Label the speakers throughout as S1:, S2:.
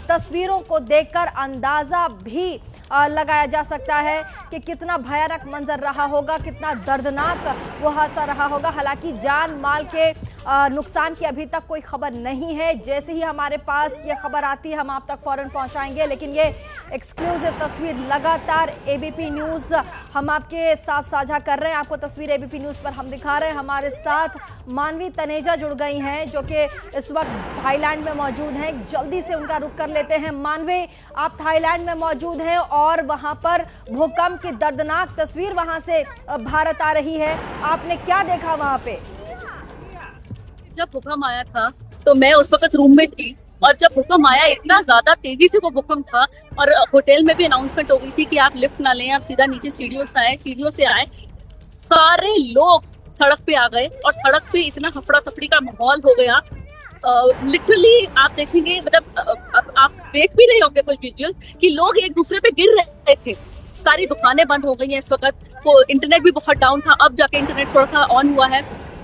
S1: तस्वीरों को देखकर अंदाजा भी लगाया जा सकता है कि कितना भयानक मंजर रहा होगा, कितना दर्दनाक वो हादसा रहा होगा। हालांकि जान माल के नुकसान की अभी तक कोई खबर नहीं है। जैसे ही हमारे पास ये खबर आती है हम आप तक फौरन पहुंचाएंगे, लेकिन ये एक्सक्लूसिव तस्वीर लगातार एबीपी न्यूज़ हम आपके साथ साझा कर रहे हैं। आपको तस्वीर एबीपी न्यूज़ पर हम दिखा रहे हैं। हमारे साथ मानवी तनेजा जुड़ गई हैं जो कि इस वक्त थाईलैंड में मौजूद हैं। जल्दी से उनका रुख कर लेते हैं। मानवी, आप थाईलैंड में मौजूद हैं और वहां पर भूकंप की दर्दनाक तस्वीर वहां से भारत आ रही है। आपने क्या देखा वहां पे?
S2: जब भूकंप आया था तो मैं उस वक्त रूम में थी और जब भूकंप आया इतना ज्यादा तेजी से वो भूकंप था और होटल में भी अनाउंसमेंट हो गई थी कि आप लिफ्ट ना लें, आप सीधा नीचे सीढ़ियों से आए। सारे लोग सड़क पे आ गए और सड़क पे इतना हफड़ा तफड़ी का माहौल हो गया। लिटरली आप देखेंगे, मतलब आप देख भी रहे होंगे कुछ वीडियो कि लोग एक दूसरे पे गिर रहे थे। सारी दुकानें बंद हो गई हैं इस वक्त। वो इंटरनेट भी बहुत डाउन था, अब जाके इंटरनेट थोड़ा सा ऑन हुआ है।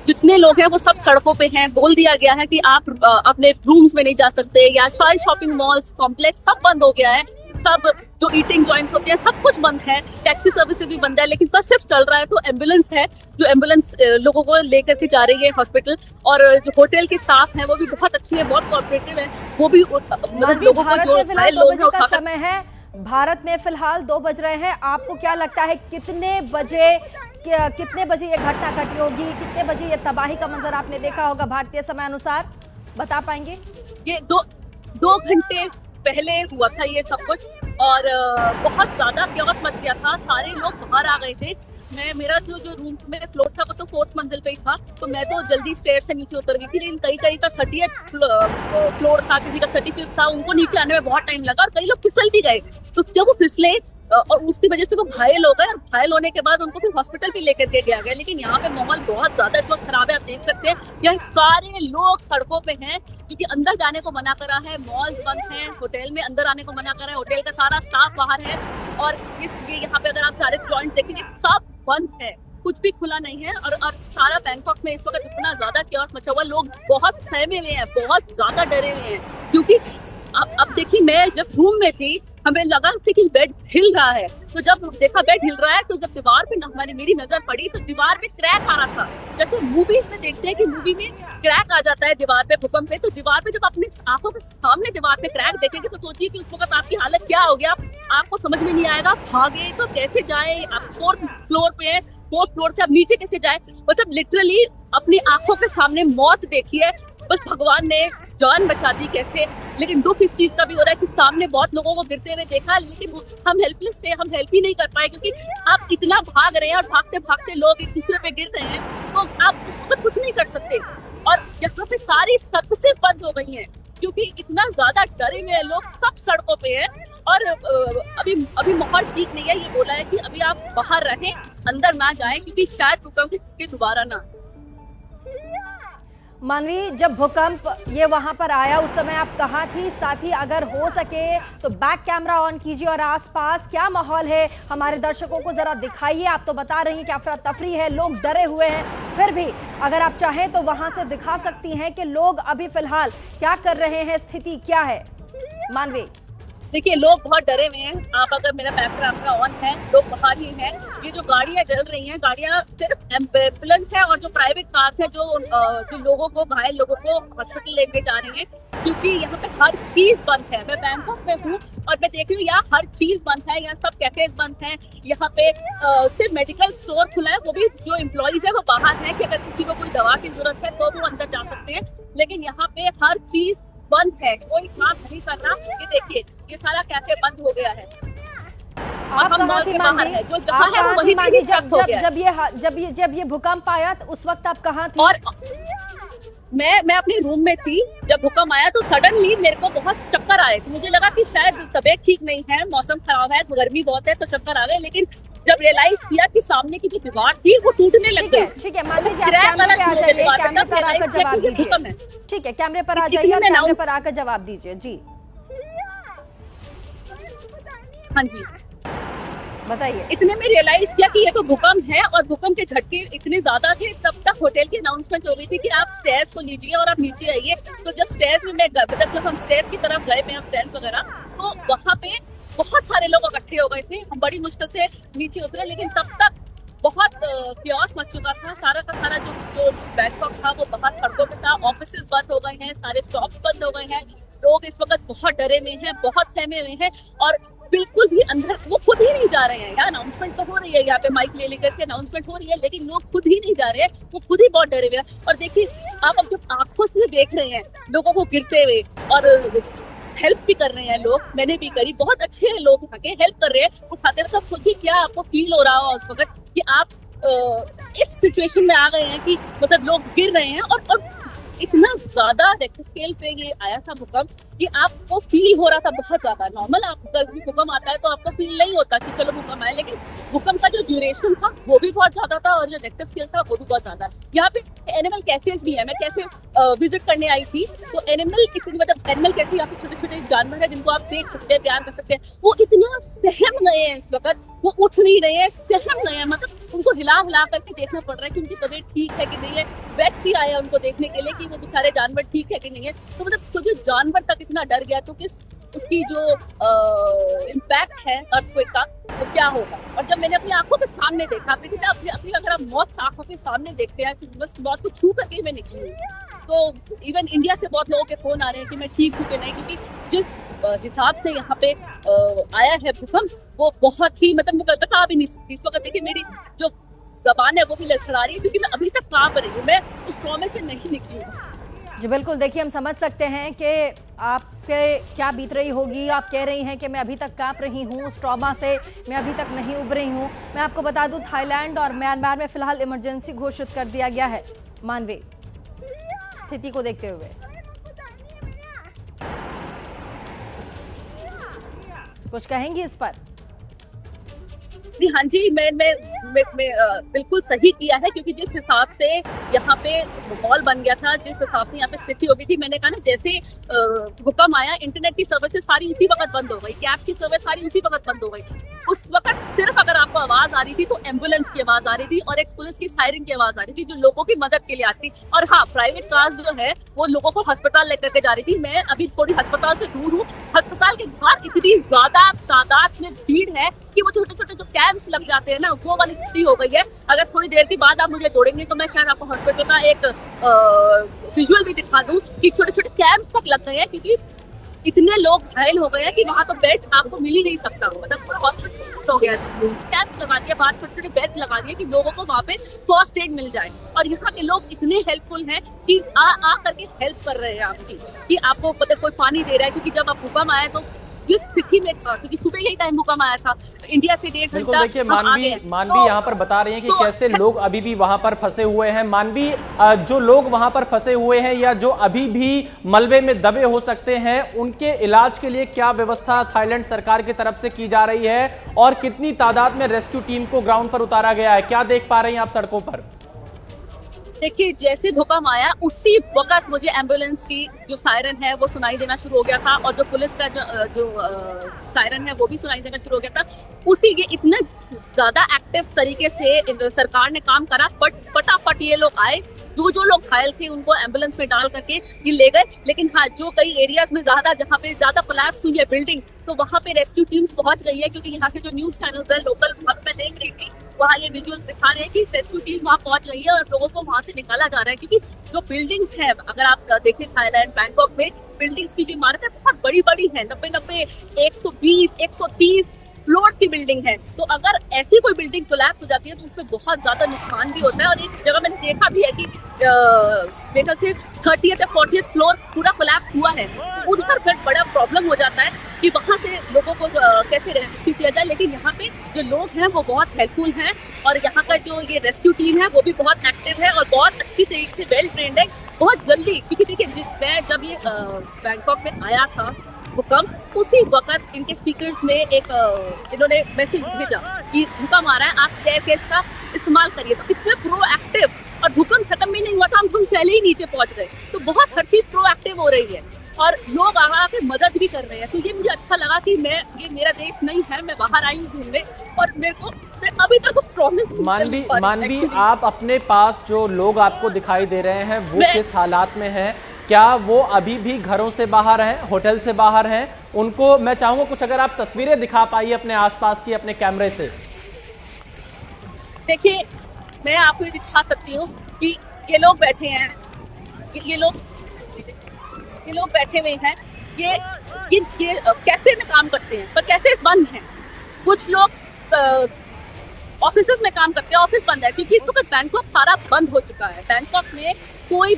S2: जितने लोग हैं वो सब सड़कों पे हैं। बोल दिया गया है कि आप अपने रूम्स में नहीं जा सकते, या सारे शॉपिंग मॉल्स कॉम्प्लेक्स सब बंद हो गया है। सब जो ईटिंग जॉइंट्स होते हैं सब कुछ बंद है। टैक्सी सर्विसेज भी बंद है, लेकिन बस सिर्फ चल रहा है तो एम्बुलेंस है जो एम्बुलेंस लोगों को लेकर के जा रही है हॉस्पिटल। और जो होटल के स्टाफ है वो भी बहुत अच्छी है, बहुत कोऑपरेटिव है। वो भी मतलब लोगों को जो
S1: समय है। भारत में फिलहाल 2 बज रहे हैं। आपको क्या लगता है कितने बजे ये घटना घटी होगी? कितने बजे ये तबाही का मंजर आपने देखा होगा भारतीय समय अनुसार? बता पाएंगे?
S2: ये दो घंटे पहले हुआ था ये सब कुछ और बहुत ज्यादा क्योस मच गया था। सारे लोग बाहर आ गए थे। मेरा जो रूम मेरा फ्लोर था वो तो 4th मंजिल पे ही था, तो मैं तो जल्दी स्टेयर से नीचे उतर गई थी। लेकिन कई का 30th फ्लोर था, किसी का 35th था। उनको नीचे आने में बहुत टाइम लगा और कई लोग फिसल भी गए। तो जब वो फिसले और उसकी वजह से वो घायल हो गए और घायल होने के बाद उनको फिर हॉस्पिटल भी लेकर के गया गया। लेकिन यहाँ पे माहौल बहुत ज्यादा इस वक्त खराब है। आप देख सकते हैं यहाँ सारे लोग सड़कों पे हैं क्योंकि अंदर जाने को मना करा है, मॉल्स बंद हैं, होटल में अंदर आने को मना करा है, होटल का सारा स्टाफ बाहर है। और इसलिए यहाँ पे अगर आप सारे जॉइंट देखेंगे सब बंद है, कुछ भी खुला नहीं है। और सारा बैंकॉक में इस वक्त इतना ज्यादा क्योस मचा हुआ, लोग बहुत सहमे हुए हैं, बहुत ज्यादा डरे हुए हैं। क्योंकि अब देखिए, मैं जब रूम में थी हमें लगा कि बेड हिल रहा है, तो जब देखा बेड हिल रहा है तो जब दीवार पे मेरी नजर पड़ी तो दीवार पे क्रैक आ रहा था। जैसे मूवीज में देखते हैं कि मूवी में क्रैक आ जाता है दीवार पे भूकंप पे, तो दीवार पे जब अपनी आंखों के सामने दीवार पे क्रैक देखेंगे तो सोचिए कि उस वक्त आपकी हालत क्या हो गया। आपको समझ में नहीं आएगा, भागे तो कैसे जाए। आप 4th फ्लोर पे है, 4th फ्लोर से अब नीचे कैसे जाए। मतलब लिटरली अपनी आंखों के सामने मौत देखी है। बस भगवान ने जान बचा दी कैसे। लेकिन दुख इस चीज का भी हो रहा है कि सामने बहुत लोगों को गिरते हुए देखा, लेकिन हम हेल्पलेस थे, हम हेल्प ही नहीं कर पाए क्योंकि आप इतना भाग रहे हैं और भागते भागते लोग एक दूसरे पे गिर रहे हैं, तो आप उस वक्त कुछ नहीं कर सकते। और यहाँ पे सारी सर्विसेज बंद हो गई हैं क्योंकि इतना ज्यादा डरे हुए हैं लोग, सब सड़कों पे हैं। और अभी माहौल ठीक नहीं है। ये बोला है कि अभी आप बाहर रहें, अंदर ना जाएं क्योंकि शायद भूकंप के दोबारा ना।
S1: मानवी, जब भूकंप ये वहां पर आया उस समय आप कहाँ थी? साथ ही अगर हो सके तो बैक कैमरा ऑन कीजिए और आसपास क्या माहौल है हमारे दर्शकों को जरा दिखाइए। आप तो बता रही हैं कि अफरा तफरी है, लोग डरे हुए हैं, फिर भी अगर आप चाहें तो वहां से दिखा सकती हैं कि लोग अभी फिलहाल क्या कर रहे हैं, स्थिति क्या है। मानवी,
S2: देखिए लोग बहुत डरे हुए हैं। आप अगर मेरा बैक कैमरा ऑन है, लोग बाहर ही हैं। ये जो गाड़ियां जल रही हैं, गाड़ियां सिर्फ एम्बुलेंस है और जो प्राइवेट कार्स है जो लोगों को, घायल लोगों को हॉस्पिटल लेके जा रही है क्योंकि यहाँ पे हर चीज बंद है। मैं बैंकॉक में हूँ और मैं देख रही हूँ यहाँ हर चीज बंद है। यहाँ सब कैफेज बंद हैं। यहाँ पे सिर्फ मेडिकल स्टोर खुला है, वो भी जो एम्प्लॉइज है वो बाहर है कि अगर किसी को कोई दवा की जरूरत है तो वो अंदर जा सकते हैं। लेकिन यहाँ पे हर चीज बंद है, कोई काम नहीं कर रहा। ये देखिए, ये सारा कैफे बंद हो गया है।
S1: आप कहाँ थी मानवी? जब ये भूकंप आया तो उस वक्त आप कहाँ थी?
S2: और मैं अपने रूम में थी। जब भूकंप आया तो सडनली मेरे को बहुत चक्कर आए। मुझे लगा कि शायद तबीयत ठीक नहीं है, मौसम खराब है, गर्मी बहुत है तो चक्कर आ गए। लेकिन जब रियलाइज किया कि सामने की जो दीवार थी वो टूटने लग गई।
S1: ठीक है मानवी जी, आप कैमरे पे आ जाइए, कैमरे पर आकर जवाब दीजिए। ठीक है, कैमरे पर आ जाइए और कैमरे पर आकर जवाब दीजिए। जी
S2: हाँ जी।
S1: बताइए।
S2: इतने में रियलाइज किया कि ये तो भूकंप है और भूकंप के झटके इतने ज्यादा थे। तब तक होटल की अनाउंसमेंट हो गई थी कि आप स्टेयर्स को लीजिए और आप नीचे आइए। तो जब स्टेयर्स में जब हम स्टेयर्स की तरफ गए, मेरे फ्रेंड्स वगैरह, तो वहां पे बहुत सारे लोग इकट्ठे हो गए थे। हम बड़ी मुश्किल से नीचे उतरे, लेकिन तब तक बहुत क्योस मच चुका था। सारा का सारा जो बैंकॉक था वो बाहर सड़कों पे था। ऑफिसेज बंद हो गए हैं, सारे शॉप्स बंद हो गए हैं। लोग इस वक्त बहुत डरे हुए हैं, बहुत सहमे हुए हैं और बिल्कुल भी अंदर वो खुद ही नहीं जा रहे हैं। यार अनाउंसमेंट तो हो रही है, यहाँ पे माइक ले लेकर के अनाउंसमेंट हो रही है, लेकिन लोग खुद ही नहीं जा रहे हैं। वो खुद ही बहुत डरे हुए हैं। और देखिए, आप अब जब आंखों से देख रहे हैं लोगों को गिरते हुए और हेल्प भी कर रहे हैं लोग, मैंने भी करी, बहुत अच्छे लोग यहाँ के हेल्प कर रहे हैं, उठाते हैं। तब सोचिए क्या आपको फील हो रहा हो उस वक्त कि आप इस सिचुएशन में आ गए हैं कि मतलब लोग गिर रहे हैं और इतना ज्यादा रेक्टर स्केल पे ये आया था भूकंप कि आपको फील हो रहा था बहुत ज्यादा। नॉर्मल आप भूकंप आता है तो आपको फील नहीं होता कि चलो भूकंप आया, लेकिन भूकंप का जो ड्यूरेशन था वो भी बहुत ज्यादा था और जो रेक्टर स्केल था वो भी बहुत ज्यादा। यहाँ पे एनिमल कैफेज भी है। मैं कैफे विजिट करने आई थी, तो एनिमल कैफे, यहाँ पे छोटे छोटे जानवर है जिनको आप देख सकते हैं, प्यार कर सकते हैं। वो इतना सहम गए हैं इस वक्त, वो उठ नहीं रहे हैं, सहम गए हैं। मतलब उनको हिला हिला करके देखना पड़ रहा है कि उनकी तबीयत ठीक है कि नहीं है। वेट भी आया उनको देखने के लिए कि वो बेचारे जानवर ठीक है कि नहीं है। तो मतलब सोचिए, जानवर तक इतना डर गया तो किस उसकी जो इम्पैक्ट है अर्थक्वेक का वो क्या होगा। और जब मैंने अपनी आंखों के सामने देखा, अपनी अगर आप मौत आंखों के सामने देखते हैं तो बस मौत को छू करके मैं निकली हूँ। तो इवन इंडिया से बहुत लोगों के फोन आ रहे हैं कि मैं ठीक हूँ कि नहीं, क्योंकि जिस हिसाब से यहाँ पे आया है भूकंप वो बहुत ही मतलब मैं बता भी नहीं सकती। इस वक्त देखिए मेरी जो जबान है वो भी लड़खड़ा रही है क्योंकि मैं अभी तक कांप रही हूँ, मैं उस ट्रॉमे से नहीं निकली हूँ।
S1: जी बिल्कुल, देखिए हम समझ सकते हैं कि आपके क्या बीत रही होगी। आप कह रही हैं कि मैं अभी तक कांप रही हूँ, उस ट्रॉमा से मैं अभी तक नहीं उभरी हूँ। मैं आपको बता दूँ, थाईलैंड और म्यांमार में फिलहाल इमरजेंसी घोषित कर दिया गया है मानवीय स्थिति को देखते हुए। कुछ कहेंगी इस पर?
S2: हाँ जी, मैं बिल्कुल सही किया है, क्योंकि जिस हिसाब से यहाँ पे माहौल बन गया था, जिस हिसाब से यहाँ पे स्थिति हो गई थी, मैंने कहा ना जैसे भूकंप आया इंटरनेट की सर्विसेज सारी उसी वक्त बंद हो गई, कैब की सर्विस सारी उसी वक्त बंद हो गई। उस वक्त सिर्फ अगर आपको आवाज आ रही थी तो एम्बुलेंस की आवाज आ रही थी और एक पुलिस की सायरन की आवाज आ रही थी जो लोगों की मदद के लिए आती। और हाँ, प्राइवेट कार जो है वो लोगों को अस्पताल लेकर के जा रही थी। मैं अभी थोड़ी अस्पताल से दूर हूँ। अस्पताल के बाहर इतनी ज्यादा तादाद में भीड़ है कि वो छोटे छोटे जो कैंप्स लग जाते हैं ना, वो वाली स्थिति हो गई है। अगर थोड़ी देर के बाद आप मुझे जोड़ेंगे तो मैं शायद आपको हॉस्पिटल का एक विजुअल भी दिखा दूं कि छोटे छोटे कैंप्स तक लग गए हैं, क्योंकि इतने लोग घायल हो गए हैं कि वहां तो बेड आपको मिल ही नहीं सकता। मतलब पूरा हॉस्पिटल हो गया, कैंप्स लगा दिया, बाहर छोटे छोटे बेड लगा दिए कि लोगों को वहां पे फर्स्ट एड मिल जाए। और यहाँ के लोग इतने हेल्पफुल हैं कि आ करके हेल्प कर रहे हैं आपकी, कि आपको पता कोई पानी दे रहा है, क्योंकि जब आप भूकंप आया तो जिस स्थिति में था, क्योंकि सुबह यही टाइम भूकंप आया था, इंडिया से 1.5 घंटा।
S3: देखिए मानवी यहाँ पर बता रही हैं कि कैसे लोग अभी भी वहां पर फंसे हुए हैं। मानवी, जो लोग वहां पर फंसे हुए हैं या जो अभी भी मलबे में दबे हो सकते हैं, उनके इलाज के लिए क्या व्यवस्था थाईलैंड सरकार की तरफ से की जा रही है और कितनी तादाद में रेस्क्यू टीम को ग्राउंड पर उतारा गया है? क्या देख पा रही हैं आप सड़कों पर?
S2: देखिए, जैसे भूकंप आया उसी वक्त मुझे एम्बुलेंस की जो सायरन है वो सुनाई देना शुरू हो गया था और जो पुलिस का जो सायरन है वो भी सुनाई देना शुरू हो गया था। उसी ये इतने ज्यादा एक्टिव तरीके से सरकार ने काम करा, फटाफट ये लोग आए। जो लोग घायल थे उनको एम्बुलेंस में डाल करके ये ले गए। लेकिन हाँ, जो कई एरियाज में जहाँ पे ज्यादा कोलैप्स हुई है बिल्डिंग, तो वहाँ पे रेस्क्यू टीम्स पहुंच गई है। क्योंकि यहाँ के जो न्यूज चैनल है लोकल, मैं देख रही थी, वहाँ ये विजुअल दिखा रहे हैं कि रेस्क्यू टीम वहाँ पहुंच गई है और लोगों को वहाँ से निकाला जा रहा है। क्योंकि जो बिल्डिंग्स है, अगर आप देखें थाईलैंड बैंकॉक में बिल्डिंग्स की जो इमारतें बहुत बड़ी बड़ी है, 90 120 130 फ्लोर्स की बिल्डिंग है। तो अगर ऐसी कोई बिल्डिंग कोलैप्स हो जाती है तो उसमें बहुत ज्यादा नुकसान भी होता है। और एक जगह मैंने देखा भी है कि मेरे से 30th या 40th फ्लोर पूरा कोलैप्स हुआ है। उधर फिर बड़ा प्रॉब्लम हो जाता है कि वहां से लोगों को कैसे रेस्क्यू किया जाए। लेकिन यहाँ पे जो लोग हैं वो बहुत हेल्पफुल हैं और यहाँ का जो ये रेस्क्यू टीम है वो भी बहुत एक्टिव है और बहुत अच्छी तरीके से वेल ट्रेंड है। बहुत जल्दी, क्योंकि देखिए मैं जब ये बैंकॉक में आया था भूकंप, उसी वक्त इनके स्पीकर्स में इन्होंने मैसेज भेजा कि भूकंप आ रहा है, आप स्टेयरकेस का इस्तेमाल करिए। तो इतने प्रोएक्टिव, और भूकंप खत्म भी नहीं हुआ था, हम पहले ही नीचे पहुंच गए। तो बहुत हर चीज प्रोएक्टिव हो रही है। और लोग आके मदद भी कर रहे हैं। तो ये मुझे अच्छा लगा कि ये मेरा देश नहीं है, मैं बाहर आई हूँ घूमने और मैं अभी तक उस प्रॉमिस।
S3: मानवी आप अपने पास जो लोग आपको दिखाई दे रहे हैं वो किस हालात में हैं? क्या वो अभी भी घरों से बाहर हैं, होटल से बाहर हैं? उनको मैं चाहूंगा कुछ अगर आप तस्वीरें दिखा पाइए अपने आसपास की अपने कैमरे से।
S2: देखिए, मैं आपको ये दिखा सकती हूँ कि ये लोग बैठे हैं, ये लोग बैठे हुए हैं, ये कैफे में काम करते हैं, पर कैफे बंद हैं। कुछ लोग ऑफिसेज में काम करते हैं, ऑफिस बंद है क्योंकि इस वक्त बैंकॉक सारा बंद हो चुका है। बैंकॉक में कोई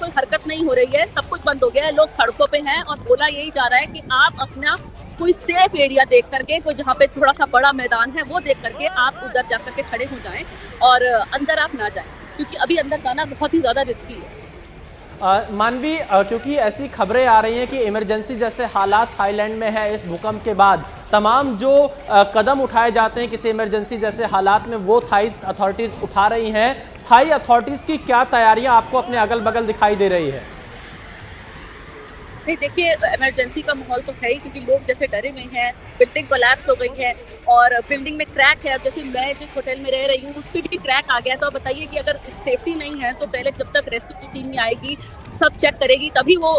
S2: हरकत नहीं हो रही है, सब कुछ बंद हो गया है। लोग सड़कों पे हैं और बोला यही जा रहा है कि आप अपना कोई सेफ एरिया देख करके, कोई जहाँ पे थोड़ा सा बड़ा मैदान है वो देख करके आप उधर जा करके खड़े हो जाएं और अंदर आप ना जाएं, क्योंकि अभी अंदर जाना बहुत ही ज्यादा रिस्की है।
S3: मानवी, क्योंकि ऐसी खबरें आ रही हैं कि इमरजेंसी जैसे हालात थाईलैंड में है इस भूकंप के बाद, तमाम जो कदम उठाए जाते हैं किसी इमरजेंसी जैसे हालात में वो थाई अथॉरिटीज उठा रही हैं। थाई अथॉरिटीज की क्या तैयारियां आपको अपने अगल बगल दिखाई दे रही है?
S2: नहीं, देखिए, इमरजेंसी का माहौल तो है ही, क्योंकि लोग जैसे डरे हुए हैं, बिल्डिंग कोलैप्स हो गई है और बिल्डिंग में क्रैक है। जैसे मैं जिस होटल में रह रही हूँ उस पर भी क्रैक आ गया। तो बताइए कि अगर सेफ्टी नहीं है तो पहले जब तक रेस्क्यू टीम नहीं आएगी, सब चेक करेगी, तभी वो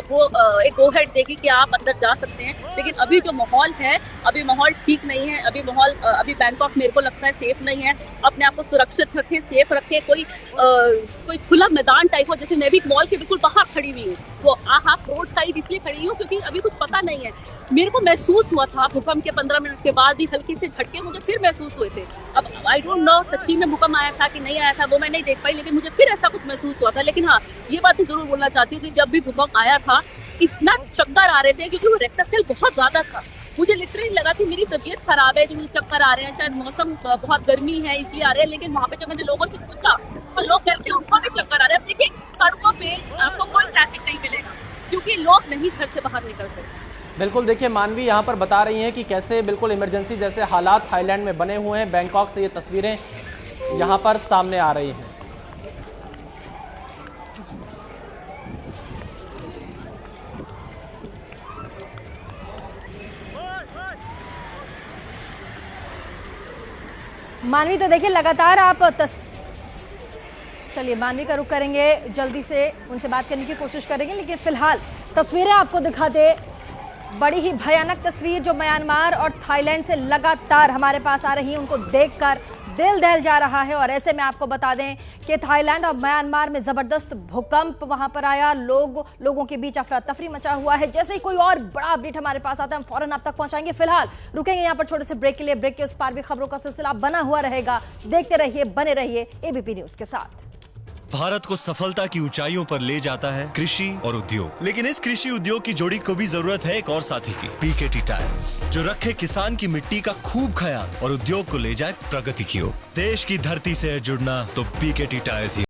S2: एक गो हेड देगी कि आप अंदर जा सकते हैं। लेकिन अभी जो माहौल है, अभी माहौल ठीक नहीं है। अभी बैंकॉक मेरे को लगता है सेफ नहीं है। अपने आप को सुरक्षित रखें, सेफ रखें। कोई खुला मैदान टाइप हो, जैसे मैं भी मॉल के बिल्कुल बाहर खड़ी हुई हूँ, वो रोड साइड इसलिए खड़ी हूँ क्योंकि अभी कुछ पता नहीं है। मेरे को महसूस हुआ था भूकंप के 15 मिनट के बाद भी हल्के से झटके मुझे फिर महसूस हुए थे। अब आई डोंट नो सच्ची में भूकंप आया था कि नहीं आया था, वो मैं नहीं देख पाई, लेकिन मुझे फिर ऐसा कुछ महसूस हुआ था। लेकिन हाँ, ये बात जरूर बोलना चाहती हूँ कि जब भी भूकंप आया था इतना चक्कर आ रहे थे क्योंकि वो रेक्टर सेल बहुत ज्यादा था। मुझे लिटरली लगा कि मेरी तबीयत खराब है जो मुझे चक्कर आ रहे हैं, शायद मौसम बहुत गर्मी है इसलिए आ रहे हैं। लेकिन वहाँ पे जब मैंने लोगों से पूछा तो लोग कहते हैं उनको भी चक्कर आ रहे हैं। लेकिन सड़कों पे आपको कोई ट्रैफिक नहीं मिलेगा क्योंकि लोग नहीं घर से बाहर निकलते।
S3: बिल्कुल, देखिए मानवी यहाँ पर बता रही हैं कि कैसे बिल्कुल इमरजेंसी जैसे हालात थाईलैंड में बने हुए हैं। बैंकॉक से ये तस्वीरें यहाँ पर सामने आ रही हैं।
S1: मानवी, तो देखिए लगातार आप चलिए मानवी का रुख करेंगे, जल्दी से उनसे बात करने की कोशिश करेंगे, लेकिन फिलहाल तस्वीरें आपको दिखा दे। बड़ी ही भयानक तस्वीर जो म्यांमार और थाईलैंड से लगातार हमारे पास आ रही है, उनको देखकर दिल दहल जा रहा है। और ऐसे में आपको बता दें कि थाईलैंड और म्यांमार में जबरदस्त भूकंप वहां पर आया। लोगों के बीच अफरा तफरी मचा हुआ है। जैसे ही कोई और बड़ा अपडेट हमारे पास आता है हम फौरन आप तक पहुंचाएंगे। फिलहाल रुकेंगे यहाँ पर छोटे से ब्रेक के लिए। ब्रेक के उस पार भी खबरों का सिलसिला बना हुआ रहेगा। देखते रहिए, बने रहिए एबीपी न्यूज के साथ।
S4: भारत को सफलता की ऊंचाइयों पर ले जाता है कृषि और उद्योग, लेकिन इस कृषि उद्योग की जोड़ी को भी जरूरत है एक और साथी की, पीकेटी टायर्स, जो रखे किसान की मिट्टी का खूब ख्याल और उद्योग को ले जाए प्रगति की ओर। देश की धरती से जुड़ना तो पीकेटी टायर्स ही